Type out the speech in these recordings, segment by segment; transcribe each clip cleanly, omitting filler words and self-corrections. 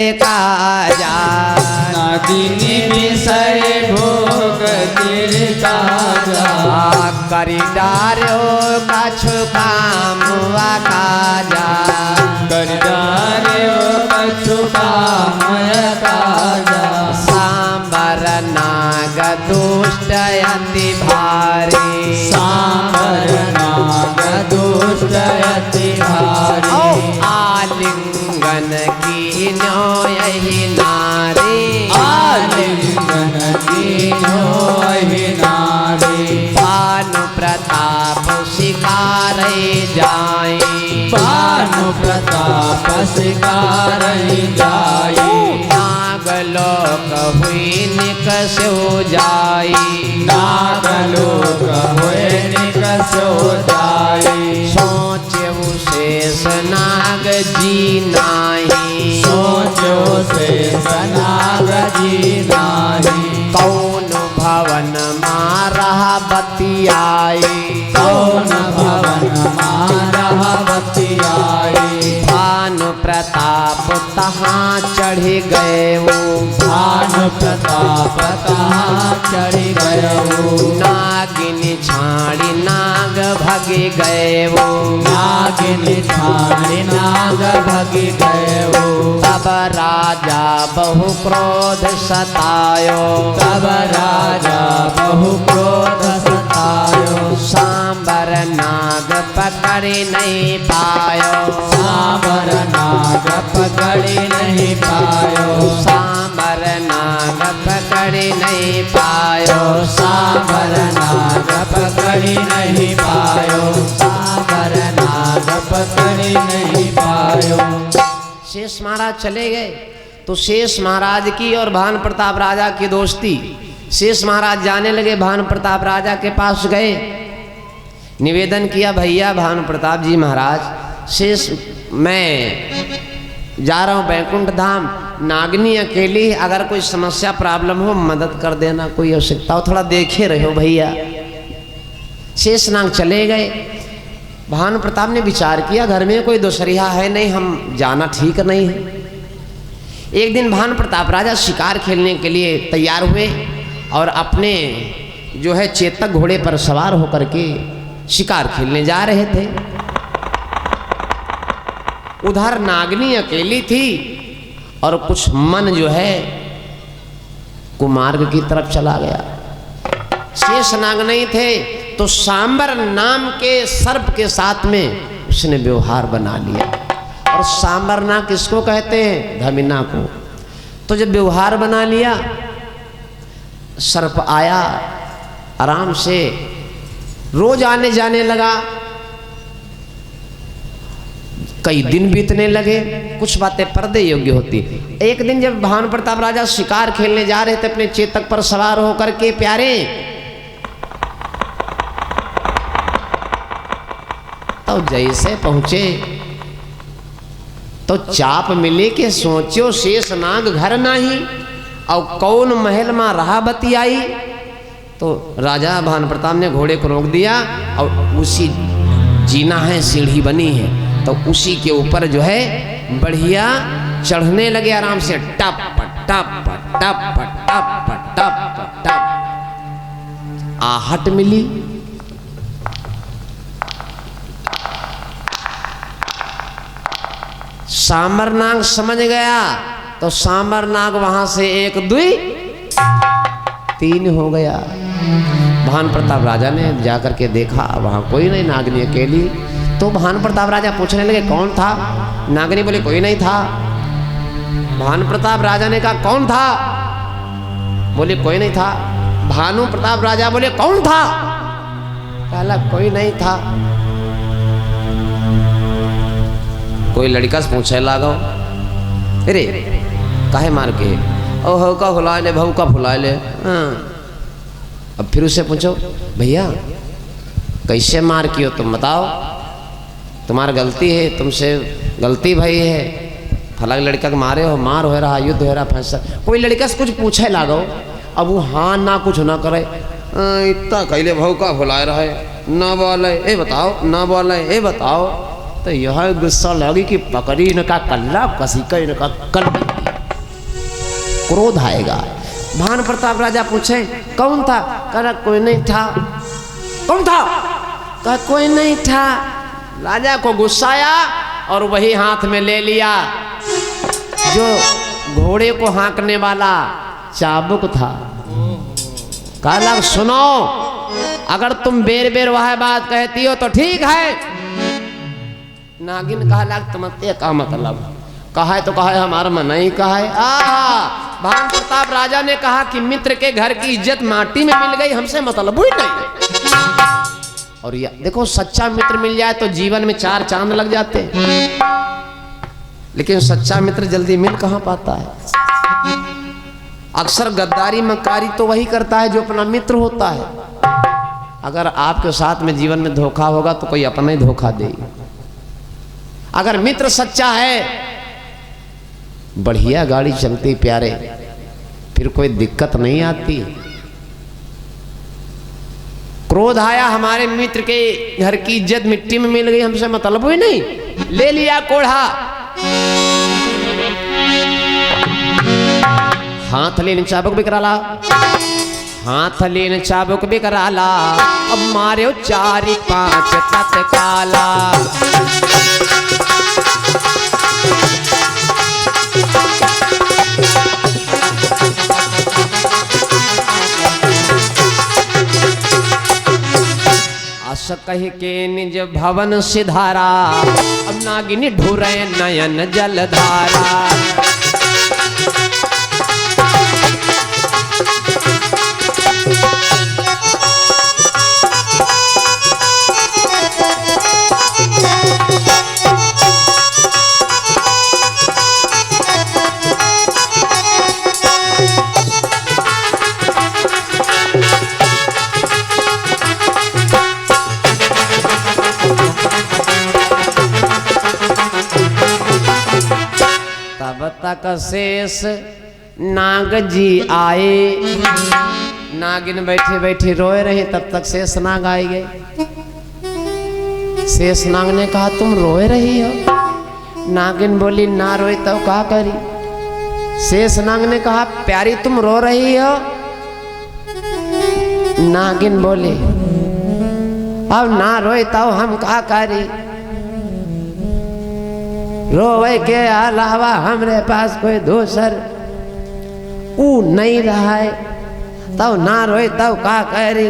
काजा नागिनी विषय भोग काजा करी डारो कछु काम काजा करी डारो कछु काम काजा सांबर नाग दुष्ट अति भारी सांबर नाग दुष्ट अति भारी आलिंगन की नो यही नारी आलिंगन कीनो यही नारी भानु प्रताप शिकार जाए भानु प्रताप शिकार जाई नागलोक हुई निकसो जाई नागलोक हुए निकसो जाई सोचो शेष नाग जी नाही सोचो शेष नाग जी नाही कौन भवन मारा बतियाई कौन भवन मारा बतियाई भानु प्रताप तहाँ चढ़ गए वो भानु प्रताप कहाँ चढ़ गयो नागिनी छाड़ी नाग भगे गए वो नागिनी छाड़ी नाग भगी गयो तब राजा बहु क्रोध सतायो तब राजा बहु क्रोध सतायो सांबर नाग पकड़ नहीं पायो सांबर नाग पकड़ी नहीं पायो सांबर नाग पकड़ नहीं पायो सांबर नाग पकड़ी नहीं पायो सांबर नाग पकड़ी नहीं पायो। शेष महाराज चले गए तो शेष महाराज की और भानु प्रताप राजा की दोस्ती। शेष महाराज जाने लगे, भानु प्रताप राजा के पास गए, निवेदन किया, भैया भानु प्रताप जी महाराज, शेष मैं जा रहा हूँ बैकुंठ धाम, नागिनी अकेली, अगर कोई समस्या प्रॉब्लम हो मदद कर देना, कोई आवश्यकता हो थोड़ा देखे रहो भैया। शेष नाग चले गए। भानु प्रताप ने विचार किया घर में कोई दोसरिया है नहीं, हम जाना ठीक नहीं है। एक दिन भानु प्रताप राजा शिकार खेलने के लिए तैयार हुए और अपने जो है चेतक घोड़े पर सवार होकर के शिकार खेलने जा रहे थे। उधर नागिनी अकेली थी और कुछ मन जो है कुमार्ग की तरफ चला गया। शेष नाग नहीं थे तो सांबर नाम के सर्प के साथ में उसने व्यवहार बना लिया। और सांबर नाग किसको कहते हैं? धमिना को। तो जब व्यवहार बना लिया, सर्प आया आराम से, रोज आने जाने लगा। कई दिन बीतने लगे, कुछ बातें पर्दे योग्य होती। एक दिन जब भानु प्रताप राजा शिकार खेलने जा रहे थे अपने चेतक पर सवार होकर के प्यारे, तो जैसे पहुंचे तो चाप मिले कि सोचो शेष नाग घर नाही और कौन महल में रहा बतियाई। तो राजा भानु प्रताप ने घोड़े को रोक दिया और उसी जीना है, सीढ़ी बनी है, तो उसी के ऊपर जो है बढ़िया चढ़ने लगे आराम से, टप टप टप टप टप टप। आहट मिली, सांबर नाग समझ गया तो सांबर नाग वहां से 1 2 3 हो गया। भानु प्रताप राजा ने जाकर के देखा वहां कोई नहीं, नागिनी अकेली। तो भानु प्रताप राजा पूछने लगे कौन था? नागिनी बोले कोई नहीं था। भानु प्रताप राजा ने कहा कौन था? बोले कोई नहीं था। भानु प्रताप राजा बोले कौन था? कहला कोई नहीं था। कोई लड़का से पूछे लागो, अरे काहे मार के ओ हो का फुला ले, भाऊ का फुला ले। अब फिर उससे पूछो भैया कैसे मार की हो तुम बताओ, तुम्हारा गलती है, तुमसे गलती भाई है, फला लड़का के मारे हो, मार हो रहा, युद्ध हो रहा, फैसला। कोई लड़का से कुछ पूछे लागो, अब वो हाँ ना कुछ ना करे, इतना कैले भाऊ का फुला रहा है, ना बोले ए बताओ, ना बोले ए बताओ। तो यह गुस्सा लगी कि पकड़ी इनका कल्ला, कसी का इनका कल। क्रोध आएगा। भानु प्रताप राजा पूछे कौन था? कहा कोई नहीं था। कौन था? कहा कोई नहीं था। राजा को गुस्सा आया और वही हाथ में ले लिया जो घोड़े को हाँकने वाला चाबुक था। कहा सुनो, अगर तुम बेर बेर वह बात कहती हो तो ठीक है। नागिन कहा तुम्हारे का मतलब? कहा है तो कहा है, हमारा मन नहीं कहा है। भानु प्रताप राजा ने कहा कि मित्र के घर की इज्जत माटी में मिल गई, हमसे मतलब ही नहीं। और ये देखो, सच्चा मित्र मिल जाए तो जीवन में 4 चांद लग जाते हैं, लेकिन सच्चा मित्र जल्दी मिल कहां पाता है। अक्सर गद्दारी मक्कारी तो वही करता है जो अपना मित्र होता है। अगर आपके साथ में जीवन में धोखा होगा तो कोई अपना ही धोखा देगा। अगर मित्र सच्चा है, बढ़िया गाड़ी चलती प्यारे, फिर कोई दिक्कत नहीं आती। क्रोध आया, हमारे मित्र के घर की इज्जत मिट्टी में मिल गई, हमसे मतलब ही नहीं। ले लिया कोढ़ा, हाथ लेने चाबुक भी कराला, हाथ लेने चाबुक भी कराला। अब मारे 4-5 तत्काला। आस कह के निज भवन सिधारा, अब नागिनी ढूरे नयन जलधारा। तब तक शेष नाग जी आए। नागिन बैठे बैठे रोए रही, तब तक शेष नाग आए गए। शेष नाग ने कहा तुम रोए रही हो? नागिन बोली ना रोई तो क्या करी? शेष नाग ने कहा प्यारी तुम रो रही हो? नागिन बोली अब ना रोई तो हम क्या करी? रोवे के अलावा हमरे पास कोई दूसर ऊ नहीं रहा है, तब ना रोए तब का करी?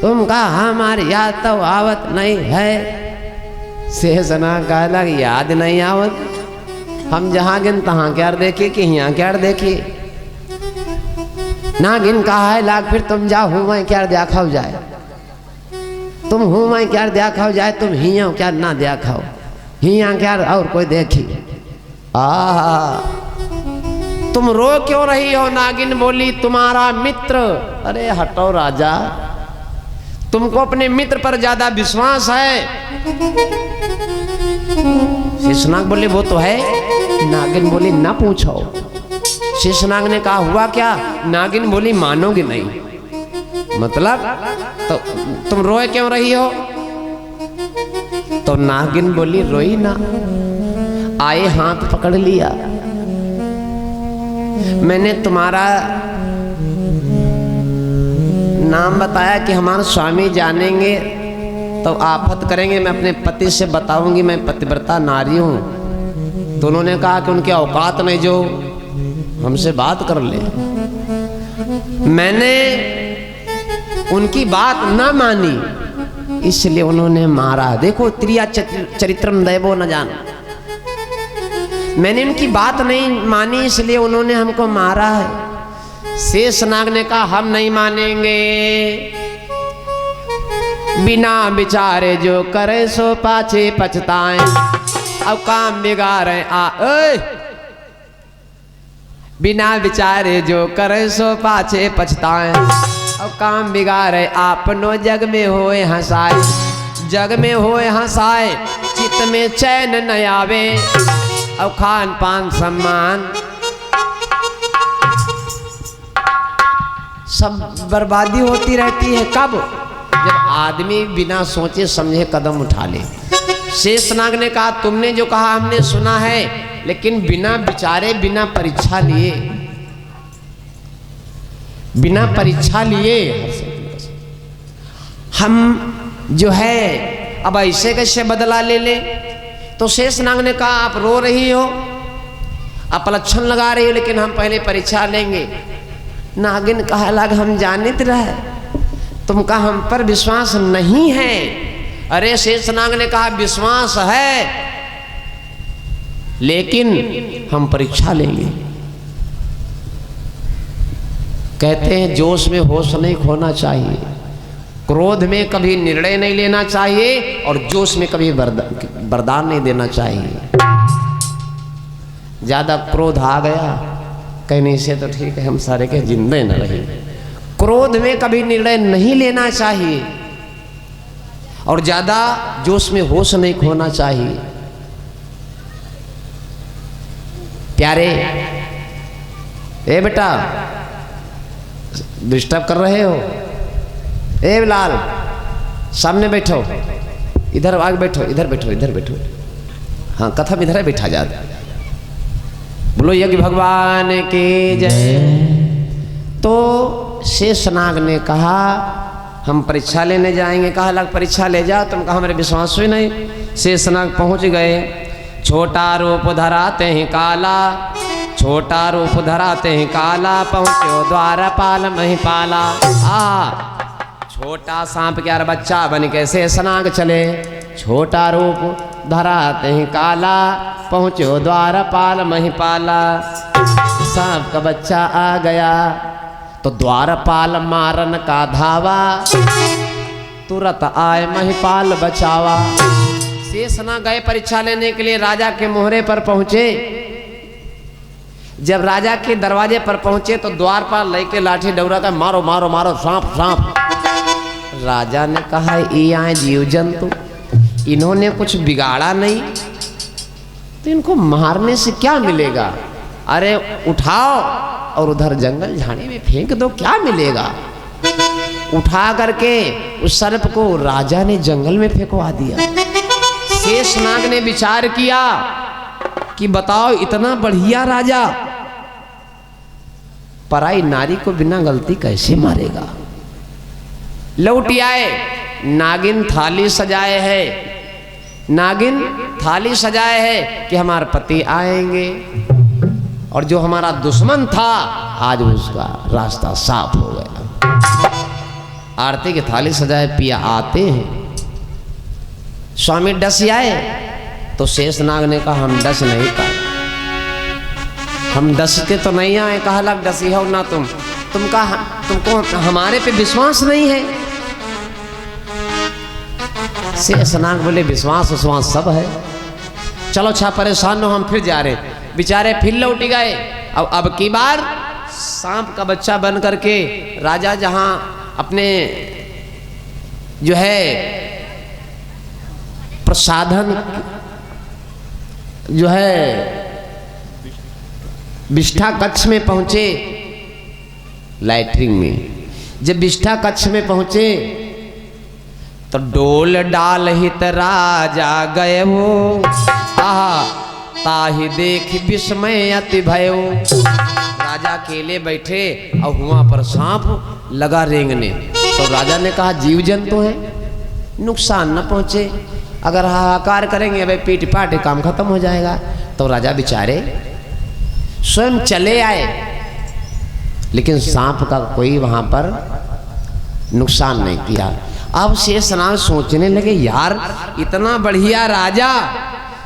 तुम का हमारी याद तो आवत नहीं है। शेषना कहला याद नहीं आवत, हम जहाँ गिन तहाँ क्या देखी कि यहाँ क्या देखी। नागिन कहा है लाग फिर तुम जाओ हूँ मैं क्या देखाओ जाए, तुम हूँ मैं क्या देखाओ जाए, तुम हिया क्या ना देखाओ, हिया क्या और कोई देखी। तुम रो क्यों रही हो? नागिन बोली तुम्हारा मित्र। अरे हटो राजा, तुमको अपने मित्र पर ज्यादा विश्वास है। शेषनाग बोले वो तो है। नागिन बोली ना पूछो। शेषनाग ने कहा हुआ क्या? नागिन बोली मानोगे नहीं। मतलब तो तुम रोए क्यों रही हो? तो नागिन बोली रोई ना, आए हाथ पकड़ लिया, मैंने तुम्हारा नाम बताया कि हमारे स्वामी जानेंगे तो आफत करेंगे, मैं अपने पति से बताऊंगी मैं पतिव्रता नारी हूं। तो उन्होंने कहा कि उनके औकात नहीं जो हमसे बात कर ले। मैंने उनकी बात ना मानी इसलिए उन्होंने मारा। देखो त्रिया चरित्रम दैवो न जान, मैंने उनकी बात नहीं मानी इसलिए उन्होंने हमको मारा है। शेषनाग ने कहा हम नहीं मानेंगे, बिना विचारे जो करे सो पाछे पछताएं। अब काम बिगाड़े बिना विचारे जो करे सो पाछे पछताएं। अब काम बिगाड़े आपनो जग में होए हंसाए, जग में होए हंसाए चित्त में चैन न आवे। अब खान पान सम्मान सब बर्बादी होती रहती है। कब? जब आदमी बिना सोचे समझे कदम उठा ले। शेषनाग ने कहा तुमने जो कहा हमने सुना है, लेकिन बिना विचारे बिना परीक्षा लिए बिना परीक्षा लिए हम जो है अब ऐसे कैसे बदला ले ले। तो शेषनाग ने कहा आप रो रही हो, आप लक्षण लगा रही हो, लेकिन हम पहले परीक्षा लेंगे। नागिन कहा लग हम जानित रहे तुमका हम पर विश्वास नहीं है। अरे शेषनाग ने कहा विश्वास है, लेकिन हम परीक्षा लेंगे। कहते हैं जोश में होश नहीं खोना चाहिए, क्रोध में कभी निर्णय नहीं लेना चाहिए, और जोश में कभी वरदान नहीं देना चाहिए। ज्यादा क्रोध आ गया कहने से तो ठीक है हम सारे के जिंदे न रहे। क्रोध में कभी निर्णय नहीं लेना चाहिए, और ज्यादा जोश में होश नहीं खोना चाहिए। प्यारे ए बेटा डिस्टर्ब कर रहे हो, ए लाल सामने बैठो, इधर आगे बैठो, इधर बैठो, इधर बैठो। हाँ कथम इधर बैठा जा। बोलो यज्ञ भगवान की जय। तो शेषनाग ने कहा हम परीक्षा लेने जाएंगे। कहा लग परीक्षा ले जाओ। तुम कहा हमारे विश्वास हुई नहीं। शेषनाग पहुंच गए। छोटा रूप धराते हैं काला, छोटा रूप धराते हैं काला, पहुंचो द्वारपाल महिपाला। छोटा सांप क्या बच्चा बन के शेषनाग चले। छोटा रूप धराते हैं काला, पहुंचो द्वारपाल महिपाला। सांप का बच्चा आ गया तो द्वारपाल मारन का धावा, तुरंत आए महिपाल बचावा। शेषनाग गए परीक्षा लेने के लिए, राजा के मोहरे पर पहुंचे। जब राजा के दरवाजे पर पहुंचे तो द्वारपाल लेके लाठी डौरा का मारो मारो मारो सांप सांप। राजा ने कहा ये आए जीव जंतु, इन्होंने कुछ बिगाड़ा नहीं, तो इनको मारने से क्या मिलेगा। अरे उठाओ और उधर जंगल झाड़ी में फेंक दो, क्या मिलेगा। उठा करके उस सर्प को राजा ने जंगल में फेंकवा दिया। शेषनाग ने विचार किया कि बताओ इतना बढ़िया राजा पराई नारी को बिना गलती कैसे मारेगा। लौट आए, नागिन थाली सजाए है, नागिन थाली सजाए है कि हमारे पति आएंगे, और जो हमारा दुश्मन था आज उसका रास्ता साफ हो गया। आरती की थाली सजाए पिया आते हैं। स्वामी डस आए तो शेषनाग ने कहा हम डस नहीं पाए, हम डसते तो नहीं आए। कहा लग डसी हो ना तुमको हमारे पे विश्वास नहीं है। शेषनाग बोले विश्वास विश्वास सब है, चलो अच्छा परेशान हो, हम फिर जा रहे। बेचारे फिर लौट गए। अब की बार सांप का बच्चा बन करके राजा जहां अपने जो है प्रसाधन जो है विष्ठा कक्ष में पहुंचे, लैट्रिन में। जब विष्ठा कक्ष में पहुंचे तो डोल डाल हित राजा गए हो, आहा ताहि देख विस्मय अति भयो। राजा अकेले बैठे और हुआ पर सांप लगा रेंगने। तो राजा ने कहा जीव जंतु है, नुकसान न पहुंचे, अगर हाहाकार करेंगे भाई पीट पाट काम खत्म हो जाएगा। तो राजा बेचारे स्वयं चले आए, लेकिन सांप का कोई वहां पर नुकसान नहीं किया। अब शेषनाग सोचने लगे यार इतना बढ़िया राजा,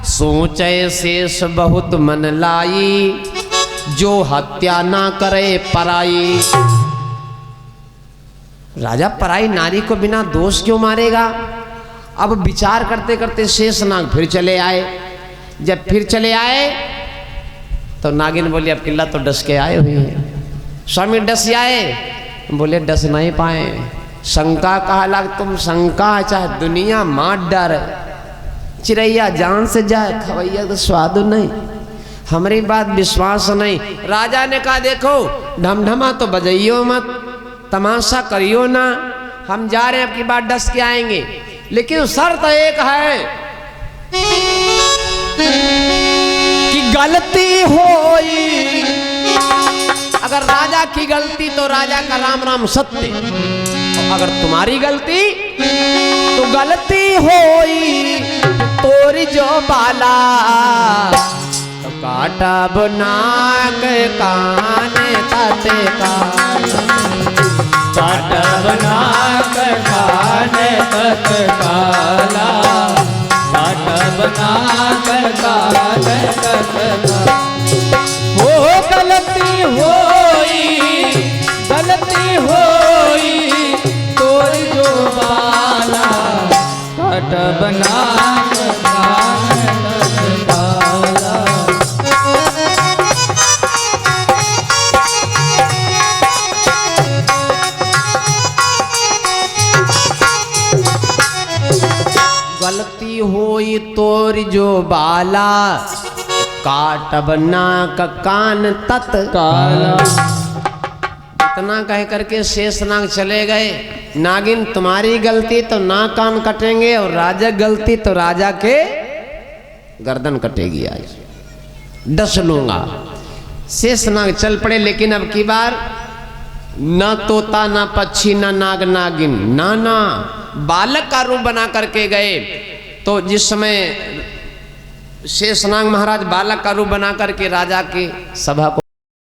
सोचे शेष बहुत मन लाई, जो हत्या ना करे पराई। राजा पराई नारी को बिना दोष क्यों मारेगा। अब विचार करते करते शेषनाग फिर चले आए। जब फिर चले आए तो नागिन बोली अब किला तो डस के आए हुए हैं। स्वामी डस आए, बोले डस नहीं पाए। शंका कहा लग तुम शंका चाहे दुनिया मार डारे, चिड़ैया जान से जाए खवैया तो स्वाद नहीं, हमारी बात विश्वास नहीं। राजा ने कहा देखो ढमढमा तो बजाइयो मत, तमाशा करियो ना, हम जा रहे हैं अब की बात डस के आएंगे, लेकिन शर्त एक है कि गलती होई अगर राजा राजा की गलती तो राजा का राम राम सत्य, और अगर तुम्हारी गलती तो गलती होई तोरी जो बाला, तो काटा नाक कान ताते काला, काटब नाक कान तत्काला, काटब नाक कान तत्काला। हो गलती होई तोर जो बाला, काटब नाक कान तत्काला। गलती होई तोरी जो बाला, काटब नाक कान तत्काला। इतना कह करके शेषनाग चले गए। नागिन तुम्हारी गलती तो नाक कान कटेंगे, और राजा गलती तो राजा के गर्दन कटेगी। आज 10 लूंगा। शेषनाग चल पड़े, लेकिन अब की बार न तोता न पक्षी न नाग नागिन, ना बालक का रूप बना करके गए। तो जिस समय शेषनाग महाराज बालक का रूप बना करके राजा की सभा को